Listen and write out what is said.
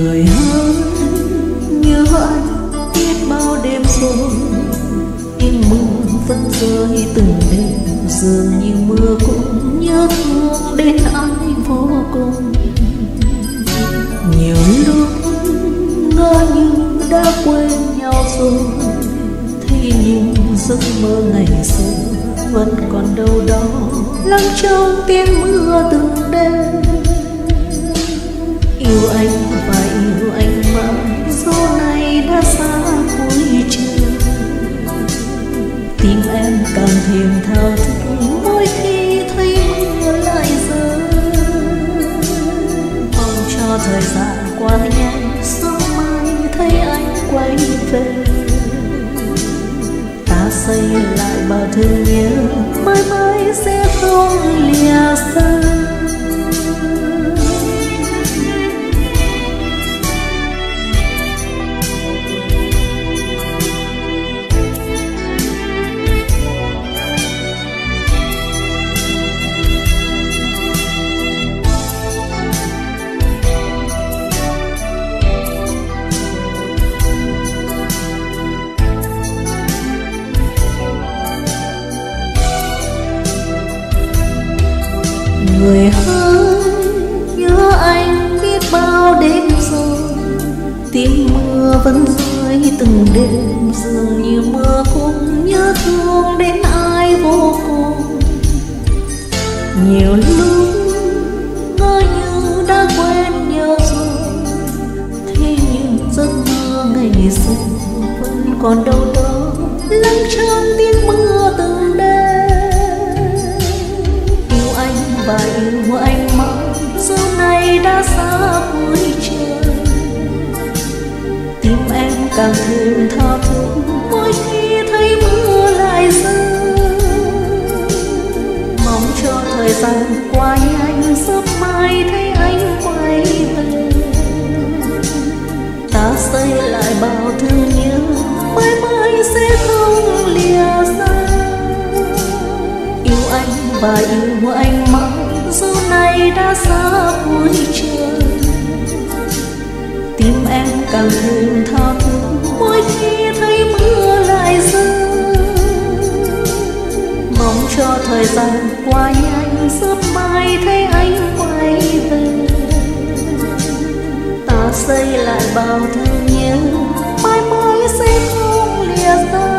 người hỡi như anh biết bao đêm rồi, nhưng mưa vẫn rơi từng đêm, dường như mưa cũng nhớ thương đến ai vô cùng. Nhiều lúc ngỡ như đã quên nhau rồi, thế nhưng giấc mơ ngày xưa vẫn còn đâu đó lắng trong tiếng mưa từng đêm. Yêu anh và yêu anh mãi, dẫu này đã xa cuối trời. Tim em càng thêm thao thức mỗi khi thấy mưa lại rơi. Mong cho thời gian qua nhanh, sớm mai thấy anh quay về. Ta xây lại bao thương nhớ, mãi mãi sẽ không lìa xa. Người hỡi nhớ anh biết bao đêm rồi, tiếng mưa vẫn rơi từng đêm, dường như mưa cũng nhớ thương đến ai vô cùng. Nhiều lúc ngỡ như đã quên nhau rồi, thế nhưng giấc mơ ngày xưa vẫn còn đâu đó lắng trong tiếng mưa từng đêm. Và yêu anh mãi, giờ này đã xa cuối trời. Tim em càng thêm tha thức mỗi khi thấy mưa lại rơi. Mong cho thời gian qua nhanh, sớm mai thấy anh quay về. Ta xây lại bao thương nhớ, mãi mãi sẽ không lìa xa. Yêu anh và yêu anh mãi, dẫu này đã xa cuối trời. Tim em càng thêm tha thức mỗi khi thấy mưa lại rơi. Mong cho thời gian qua nhanh, sớm mai thấy anh quay về. Ta xây lại bao thương nhớ, mãi mãi sẽ không lìa xa.